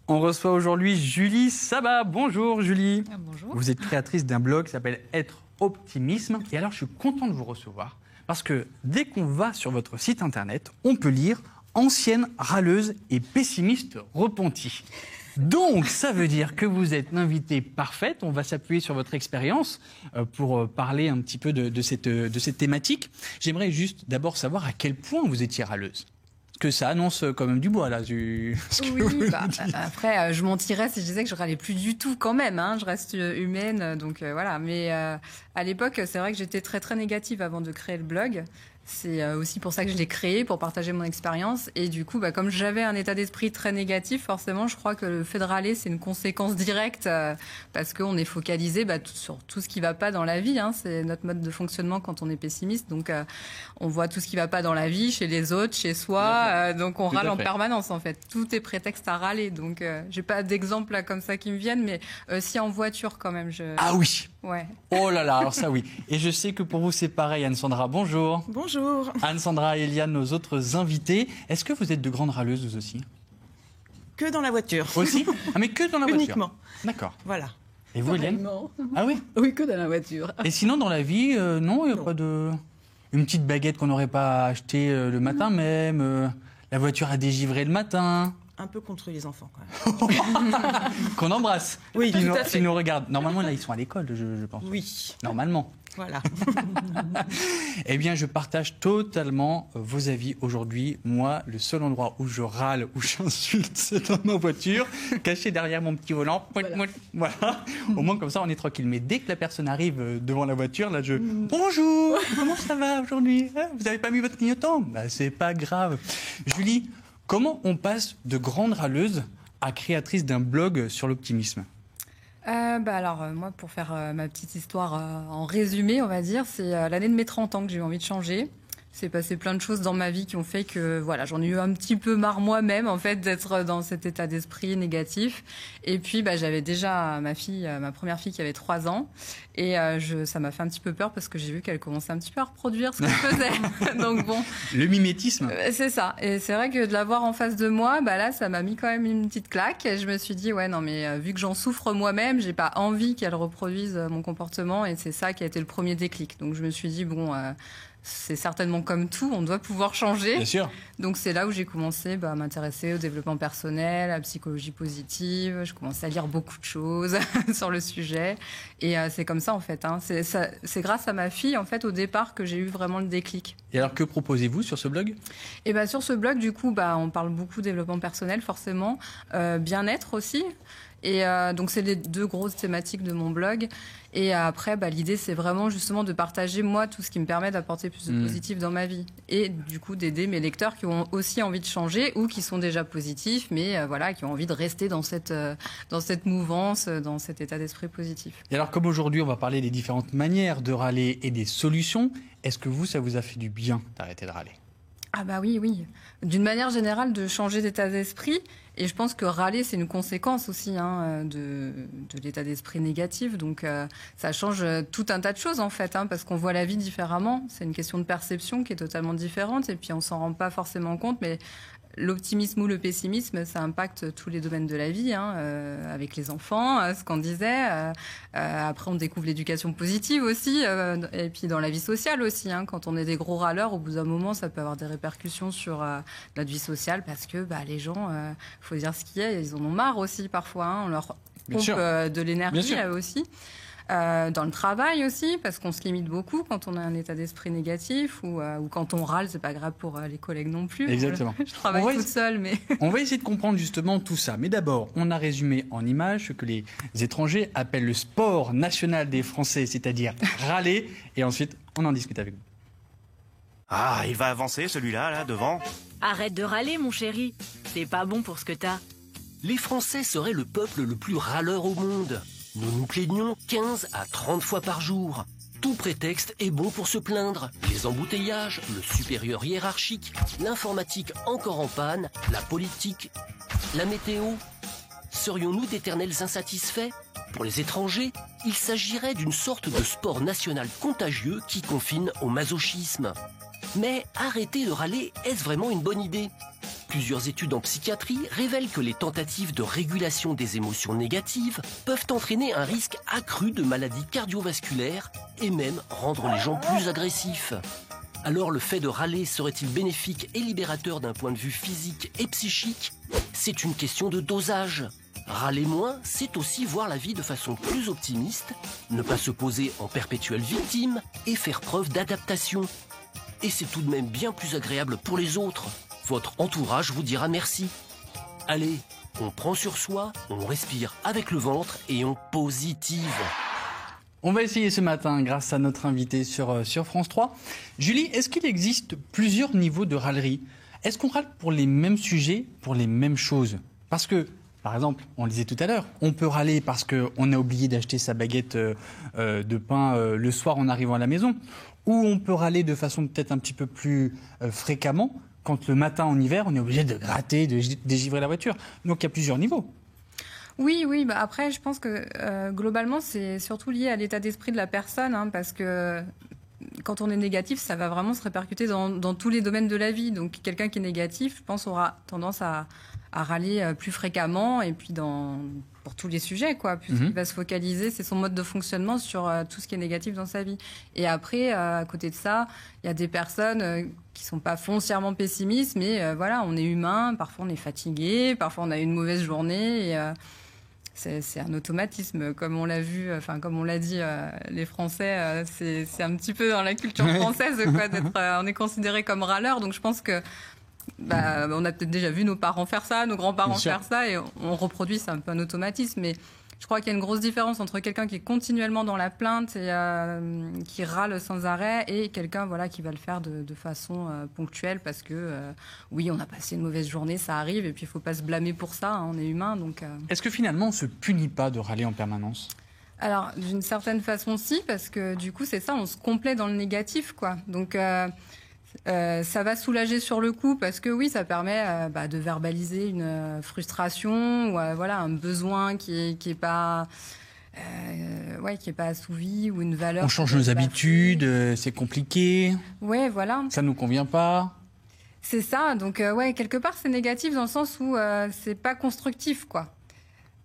On reçoit aujourd'hui Julie Sabat. Bonjour Julie. Bonjour. Vous êtes créatrice d'un blog qui s'appelle Être Optimisme. Et alors je suis content de vous recevoir parce que dès qu'on va sur votre site internet, on peut lire ancienne râleuse et pessimiste repentie. Donc, ça veut dire que vous êtes l'invitée parfaite. On va s'appuyer sur votre expérience pour parler un petit peu de cette thématique. J'aimerais juste d'abord savoir à quel point vous étiez râleuse. Parce que ça annonce quand même du bois, là. Oui, après, je mentirais si je disais que je râlais plus du tout quand même. Hein. Je reste humaine, donc voilà. Mais à l'époque, c'est vrai que j'étais très, très négative avant de créer le blog. C'est aussi pour ça que je l'ai créé, pour partager mon expérience. Et du coup, comme j'avais un état d'esprit très négatif, forcément, je crois que le fait de râler, c'est une conséquence directe parce qu'on est focalisé sur tout ce qui ne va pas dans la vie. Hein. C'est notre mode de fonctionnement quand on est pessimiste. Donc, on voit tout ce qui ne va pas dans la vie, chez les autres, chez soi. Donc, on râle en permanence, en fait. Tout est prétexte à râler. Donc, j'ai pas d'exemple là comme ça qui me viennent, mais si en voiture, quand même. Ah oui. Ouais. Oh là là, alors ça oui. Et je sais que pour vous, c'est pareil. Anne-Sandra, bonjour. Bonjour. Anne-Sandra et Eliane, nos autres invités. Est-ce que vous êtes de grandes râleuses, vous aussi? Que dans la voiture. Aussi? Ah, mais que dans la voiture? Uniquement. D'accord. Voilà. Et vous, Eliane? Ah oui? Oui, que dans la voiture. Et sinon, dans la vie, non, il n'y a pas de... Une petite baguette qu'on n'aurait pas achetée le matin même, la voiture a dégivré le matin. Un peu contre les enfants, quand même. Qu'on embrasse. Oui, tout à fait. S'ils nous regardent. Normalement, là, ils sont à l'école, je pense. Oui. Normalement. Voilà. Eh bien, je partage totalement vos avis aujourd'hui. Moi, le seul endroit où je râle, où j'insulte, c'est dans ma voiture, caché derrière mon petit volant. Voilà. Au moins, comme ça, on est tranquille. Mais dès que la personne arrive devant la voiture, là, Bonjour, comment ça va aujourd'hui? Vous n'avez pas mis votre clignotant? C'est pas grave. Julie, comment on passe de grande râleuse à créatrice d'un blog sur l'optimisme? Alors, moi, pour faire ma petite histoire en résumé, on va dire, c'est l'année de mes 30 ans que j'ai eu envie de changer. C'est passé plein de choses dans ma vie qui ont fait que voilà, j'en ai eu un petit peu marre moi-même en fait d'être dans cet état d'esprit négatif. Et puis j'avais déjà ma première fille qui avait 3 ans et ça m'a fait un petit peu peur parce que j'ai vu qu'elle commençait un petit peu à reproduire ce qu'elle faisait. Donc bon. Le mimétisme. C'est ça. Et c'est vrai que de l'avoir en face de moi, là ça m'a mis quand même une petite claque. Et je me suis dit ouais non mais vu que j'en souffre moi-même, j'ai pas envie qu'elle reproduise mon comportement et c'est ça qui a été le premier déclic. Donc je me suis dit bon. C'est certainement comme tout, on doit pouvoir changer. Bien sûr. Donc c'est là où j'ai commencé à m'intéresser au développement personnel, à la psychologie positive. Je commençais à lire beaucoup de choses sur le sujet. Et c'est comme ça en fait. Hein. C'est grâce à ma fille en fait au départ que j'ai eu vraiment le déclic. Et alors que proposez-vous sur ce blog? Et sur ce blog du coup on parle beaucoup développement personnel forcément, bien-être aussi. Et donc c'est les 2 grosses thématiques de mon blog. Et après, l'idée, c'est vraiment justement de partager, moi, tout ce qui me permet d'apporter plus de positif dans ma vie. Et du coup, d'aider mes lecteurs qui ont aussi envie de changer ou qui sont déjà positifs, mais qui ont envie de rester dans cette mouvance, dans cet état d'esprit positif. Et alors, comme aujourd'hui, on va parler des différentes manières de râler et des solutions, est-ce que ça vous a fait du bien d'arrêter de râler? Ah oui. D'une manière générale, de changer d'état d'esprit. Et je pense que râler, c'est une conséquence aussi de l'état d'esprit négatif. Donc, ça change tout un tas de choses, en fait, parce qu'on voit la vie différemment. C'est une question de perception qui est totalement différente. Et puis, on s'en rend pas forcément compte. Mais l'optimisme ou le pessimisme, ça impacte tous les domaines de la vie, avec les enfants, ce qu'on disait. Après, on découvre l'éducation positive aussi, et puis dans la vie sociale aussi. Quand on est des gros râleurs, au bout d'un moment, ça peut avoir des répercussions sur notre vie sociale parce que les gens, faut dire ce qu'il y a, ils en ont marre aussi parfois. On leur pompe de l'énergie aussi. Dans le travail aussi, parce qu'on se limite beaucoup quand on a un état d'esprit négatif ou quand on râle, c'est pas grave pour les collègues non plus. Exactement. Je travaille toute seule, mais... On va essayer de comprendre justement tout ça. Mais d'abord, on a résumé en images ce que les étrangers appellent le sport national des Français, c'est-à-dire râler, et ensuite, on en discute avec vous. Ah, il va avancer celui-là, là, devant. Arrête de râler, mon chéri. C'est pas bon pour ce que t'as. Les Français seraient le peuple le plus râleur au monde. Nous nous plaignons 15 à 30 fois par jour. Tout prétexte est bon pour se plaindre. Les embouteillages, le supérieur hiérarchique, l'informatique encore en panne, la politique, la météo. Serions-nous d'éternels insatisfaits? Pour les étrangers, il s'agirait d'une sorte de sport national contagieux qui confine au masochisme. Mais arrêter de râler, est-ce vraiment une bonne idée? Plusieurs études en psychiatrie révèlent que les tentatives de régulation des émotions négatives peuvent entraîner un risque accru de maladies cardiovasculaires et même rendre les gens plus agressifs. Alors le fait de râler serait-il bénéfique et libérateur d'un point de vue physique et psychique? C'est une question de dosage. Râler moins, c'est aussi voir la vie de façon plus optimiste, ne pas se poser en perpétuelle victime et faire preuve d'adaptation. Et c'est tout de même bien plus agréable pour les autres. Votre entourage vous dira merci. Allez, on prend sur soi, on respire avec le ventre et on positive. On va essayer ce matin grâce à notre invité sur France 3. Julie, est-ce qu'il existe plusieurs niveaux de râlerie? Est-ce qu'on râle pour les mêmes sujets, pour les mêmes choses? Parce que, par exemple, on le disait tout à l'heure, on peut râler parce qu'on a oublié d'acheter sa baguette de pain le soir en arrivant à la maison. Ou on peut râler de façon peut-être un petit peu plus fréquemment quand le matin en hiver, on est obligé de gratter, de dégivrer la voiture. Donc il y a plusieurs niveaux. Oui, bah après, je pense que globalement, c'est surtout lié à l'état d'esprit de la personne, hein, parce que quand on est négatif, ça va vraiment se répercuter dans tous les domaines de la vie. Donc quelqu'un qui est négatif, je pense, aura tendance à râler plus fréquemment et puis pour tous les sujets, quoi, puisqu'il va se focaliser, c'est son mode de fonctionnement sur tout ce qui est négatif dans sa vie. Et après, à côté de ça, il y a des personnes qui sont pas foncièrement pessimistes, mais voilà, on est humain, parfois on est fatigué, parfois on a une mauvaise journée, et c'est un automatisme, comme on l'a vu, enfin comme on l'a dit, les Français, c'est un petit peu dans la culture française, quoi, on est considéré comme râleur, donc je pense que on a peut-être déjà vu nos parents faire ça, nos grands-parents faire ça, et on reproduit, c'est un peu un automatisme. Mais je crois qu'il y a une grosse différence entre quelqu'un qui est continuellement dans la plainte et qui râle sans arrêt, et quelqu'un qui va le faire de façon ponctuelle parce que oui, on a passé une mauvaise journée, ça arrive, et puis il faut pas se blâmer pour ça, hein, on est humain. Donc Est-ce que finalement on se punit pas de râler en permanence? Alors d'une certaine façon si, parce que du coup c'est ça, on se complaît dans le négatif, quoi. Donc ça va soulager sur le coup, parce que oui, ça permet de verbaliser une frustration ou un besoin qui est pas assouvi, ou une valeur. On change nos habitudes, c'est compliqué. Ouais, voilà. Ça nous convient pas. C'est ça. Donc quelque part c'est négatif dans le sens où c'est pas constructif, quoi.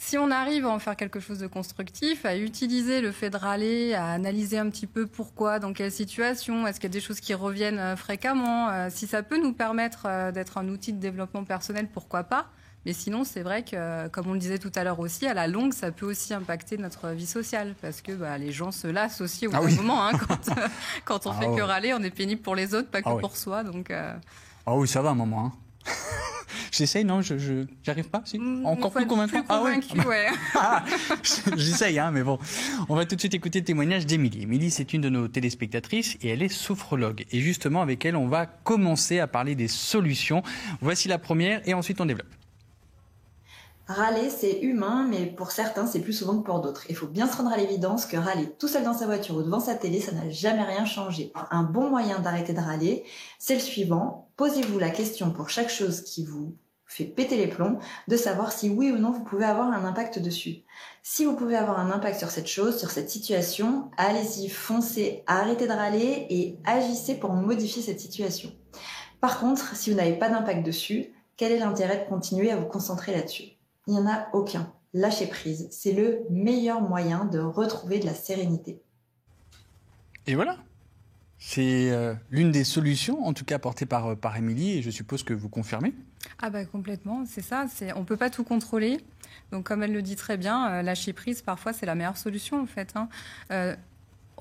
Si on arrive à en faire quelque chose de constructif, à utiliser le fait de râler, à analyser un petit peu pourquoi, dans quelle situation, est-ce qu'il y a des choses qui reviennent fréquemment, si ça peut nous permettre d'être un outil de développement personnel, pourquoi pas. Mais sinon, c'est vrai que, comme on le disait tout à l'heure aussi, à la longue, ça peut aussi impacter notre vie sociale, parce que les gens se lassent aussi au bout d'un moment. Hein, quand on fait que râler, on est pénible pour les autres, pas que pour soi. Donc, Ah oui, ça va un moment. Hein. J'essaye, non, j'arrive pas, si. Encore plus convaincant. Ouais. J'essaye, hein, mais bon. On va tout de suite écouter le témoignage d'Émilie. Émilie, c'est une de nos téléspectatrices et elle est sophrologue. Et justement, avec elle, on va commencer à parler des solutions. Voici la première et ensuite on développe. Râler, c'est humain, mais pour certains, c'est plus souvent que pour d'autres. Il faut bien se rendre à l'évidence que râler tout seul dans sa voiture ou devant sa télé, ça n'a jamais rien changé. Un bon moyen d'arrêter de râler, c'est le suivant. Posez-vous la question pour chaque chose qui vous fait péter les plombs, de savoir si oui ou non vous pouvez avoir un impact dessus. Si vous pouvez avoir un impact sur cette chose, sur cette situation, allez-y, foncez, arrêtez de râler et agissez pour modifier cette situation. Par contre, si vous n'avez pas d'impact dessus, quel est l'intérêt de continuer à vous concentrer là-dessus ? Il n'y en a aucun. Lâcher prise, c'est le meilleur moyen de retrouver de la sérénité. Et voilà. C'est l'une des solutions, en tout cas apportée par Émilie, et je suppose que vous confirmez. Ah complètement, c'est ça. On peut pas tout contrôler. Donc comme elle le dit très bien, lâcher prise, parfois, c'est la meilleure solution, en fait. Hein.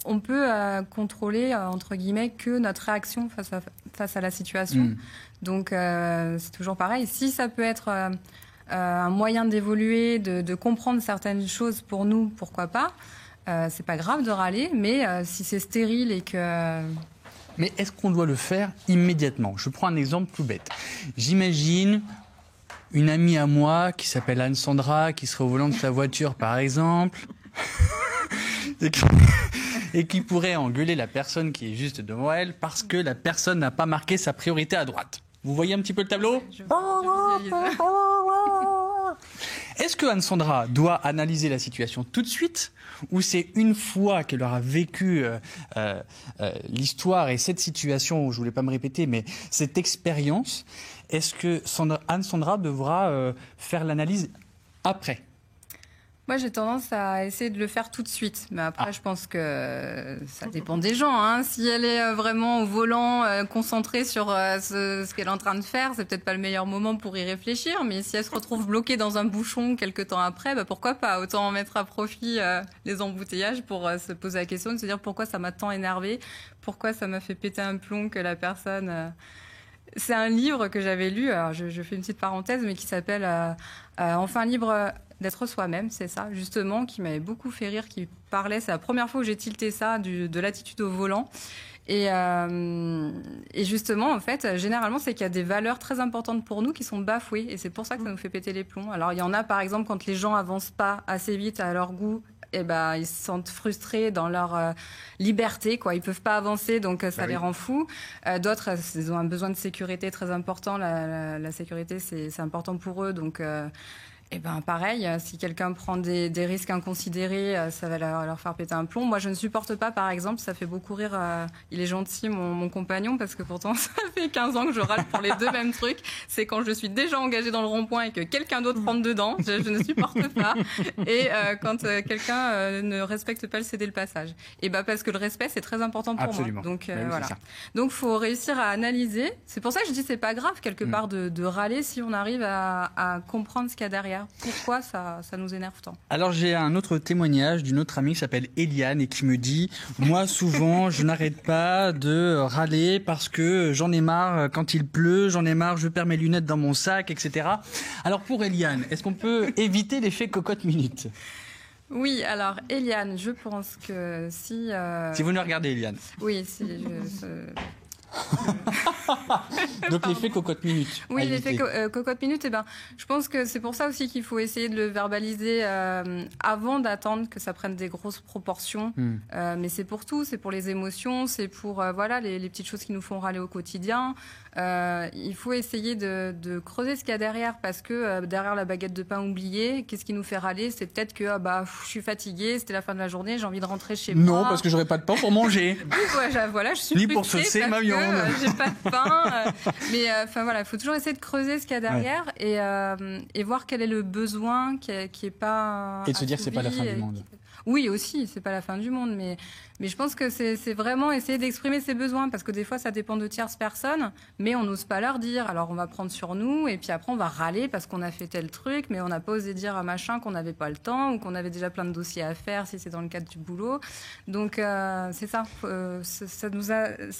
On peut contrôler, entre guillemets, que notre réaction face à la situation. Donc c'est toujours pareil. Si ça peut être un moyen d'évoluer, de comprendre certaines choses pour nous, pourquoi pas. C'est pas grave de râler, mais si c'est stérile et que... Mais est-ce qu'on doit le faire immédiatement ? Je prends un exemple tout bête. J'imagine une amie à moi qui s'appelle Anne-Sandra, qui serait au volant de sa voiture, par exemple, et qui pourrait engueuler la personne qui est juste devant elle parce que la personne n'a pas marqué sa priorité à droite. Vous voyez un petit peu le tableau ? Est-ce que Anne-Sandra doit analyser la situation tout de suite ou c'est une fois qu'elle aura vécu l'histoire et cette situation, je ne voulais pas me répéter, mais cette expérience, est-ce que Anne-Sandra devra faire l'analyse après ? Moi, j'ai tendance à essayer de le faire tout de suite. Mais après, je pense que ça dépend des gens. Hein. Si elle est vraiment au volant, concentrée sur ce qu'elle est en train de faire, c'est peut-être pas le meilleur moment pour y réfléchir. Mais si elle se retrouve bloquée dans un bouchon quelques temps après, pourquoi pas ? Autant en mettre à profit les embouteillages pour se poser la question de se dire pourquoi ça m'a tant énervé, pourquoi ça m'a fait péter un plomb que la personne... C'est un livre que j'avais lu, alors je fais une petite parenthèse, mais qui s'appelle Enfin libre d'être soi-même, c'est ça, justement, qui m'avait beaucoup fait rire, qui parlait, c'est la première fois où j'ai tilté ça, de l'attitude au volant. Et justement, en fait, généralement, c'est qu'il y a des valeurs très importantes pour nous qui sont bafouées, et c'est pour ça que ça nous fait péter les plombs. Alors, il y en a, par exemple, quand les gens avancent pas assez vite à leur goût, ils se sentent frustrés dans leur liberté, quoi. Ils peuvent pas avancer, donc ça les rend fous. D'autres, ils ont un besoin de sécurité très important. La sécurité, c'est important pour eux, donc... pareil, si quelqu'un prend des risques inconsidérés, ça va leur faire péter un plomb. Moi, je ne supporte pas, par exemple, ça fait beaucoup rire, il est gentil, mon compagnon, parce que pourtant, ça fait 15 ans que je râle pour les deux mêmes trucs. C'est quand je suis déjà engagée dans le rond-point et que quelqu'un d'autre rentre dedans, je ne supporte pas. Et quand quelqu'un ne respecte pas le céder le passage. Parce que le respect, c'est très important pour Absolument. moi. Donc, oui, voilà. Donc, faut réussir à analyser. C'est pour ça que je dis c'est pas grave, quelque part, de râler si on arrive à comprendre ce qu'il y a derrière. Pourquoi ça nous énerve tant ? Alors j'ai un autre témoignage d'une autre amie qui s'appelle Eliane et qui me dit « Moi souvent je n'arrête pas de râler parce que j'en ai marre quand il pleut, j'en ai marre, je perds mes lunettes dans mon sac, etc. » Alors pour Eliane, est-ce qu'on peut éviter l'effet cocotte minute ? Oui, alors Eliane, je pense que si... Si vous nous regardez Eliane. Oui, si Donc l'effet cocotte minute. Oui, l'effet cocotte minute, je pense que c'est pour ça aussi qu'il faut essayer de le verbaliser avant d'attendre que ça prenne des grosses proportions. Mais c'est pour tout, c'est pour les émotions, c'est pour les petites choses qui nous font râler au quotidien. Il faut essayer de creuser ce qu'il y a derrière, parce que derrière la baguette de pain oubliée, qu'est-ce qui nous fait râler ? C'est peut-être que je suis fatiguée, c'était la fin de la journée, j'ai envie de rentrer chez moi. Non, parce que j'aurais pas de pain pour manger. Voilà, je suis ni pour saucer ma viande. J'ai pas de pain. Mais il faut toujours essayer de creuser ce qu'il y a derrière et voir quel est le besoin qui est pas. Et de se dire que c'est pas la fin du monde. Oui, aussi, c'est pas la fin du monde, mais je pense que c'est vraiment essayer d'exprimer ses besoins, parce que des fois, ça dépend de tierces personnes, mais on n'ose pas leur dire. Alors, on va prendre sur nous, et puis après, on va râler parce qu'on a fait tel truc, mais on n'a pas osé dire à machin qu'on n'avait pas le temps, ou qu'on avait déjà plein de dossiers à faire, si c'est dans le cadre du boulot. Donc, c'est ça. Ça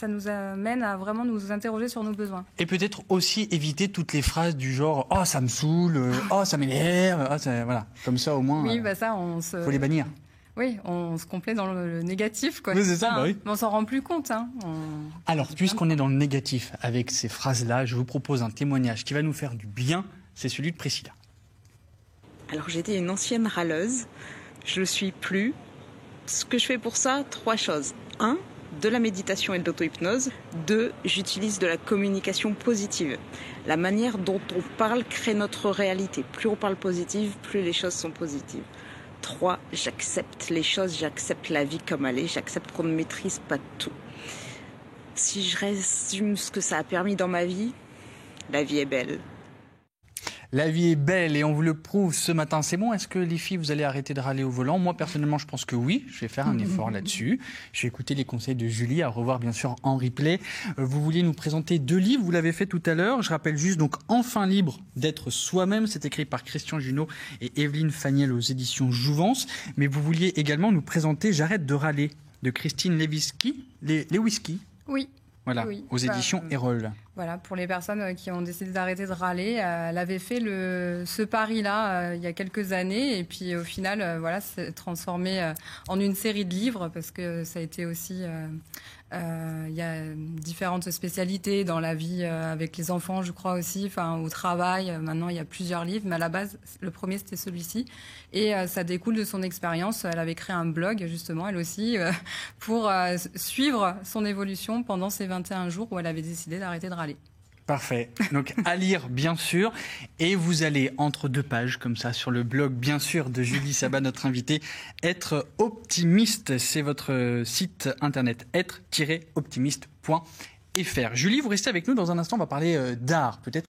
nous amène à vraiment nous interroger sur nos besoins. Et peut-être aussi éviter toutes les phrases du genre « Oh, ça me saoule »,« Oh, ça m'énerve », voilà. Comme ça, au moins, oui, faut les bannir. Oui, on se complaît dans le négatif, quoi. Oui, c'est ça, oui. Mais on s'en rend plus compte. Alors, puisqu'on est dans le négatif avec ces phrases-là, je vous propose un témoignage qui va nous faire du bien. C'est celui de Priscilla. Alors, j'étais une ancienne râleuse. Je le suis plus. Ce que je fais pour ça, 3 choses. 1, de la méditation et de l'auto-hypnose. 2, j'utilise de la communication positive. La manière dont on parle crée notre réalité. Plus on parle positive, plus les choses sont positives. 3, j'accepte les choses, j'accepte la vie comme elle est, j'accepte qu'on ne maîtrise pas tout. Si je résume ce que ça a permis dans ma vie, la vie est belle. La vie est belle et on vous le prouve ce matin. C'est bon, est-ce que les filles, vous allez arrêter de râler au volant ? Moi, personnellement, je pense que oui. Je vais faire un effort là-dessus. Je vais écouter les conseils de Julie, à revoir bien sûr en replay. Vous vouliez nous présenter 2 livres, vous l'avez fait tout à l'heure. Je rappelle juste donc Enfin libre d'être soi-même. C'est écrit par Christian Junot et Evelyne Faniel aux éditions Jouvence. Mais vous vouliez également nous présenter J'arrête de râler de Christine Lewinsky. Oui. Voilà, oui. aux éditions Erol. Voilà, pour les personnes qui ont décidé d'arrêter de râler, elle avait fait ce pari-là il y a quelques années, et puis au final, c'est transformé en une série de livres, parce que ça a été aussi... il y a différentes spécialités dans la vie avec les enfants, je crois aussi, au travail. Maintenant, il y a plusieurs livres, mais à la base, le premier, c'était celui-ci. Et ça découle de son expérience. Elle avait créé un blog, justement, elle aussi, pour suivre son évolution pendant ces 21 jours où elle avait décidé d'arrêter de râler. Parfait. Donc à lire bien sûr, et vous allez entre deux pages comme ça sur le blog bien sûr de Julie Sabat, notre invitée, Être optimiste, c'est votre site internet être-optimiste.fr. Julie, vous restez avec nous dans un instant, on va parler d'art peut-être.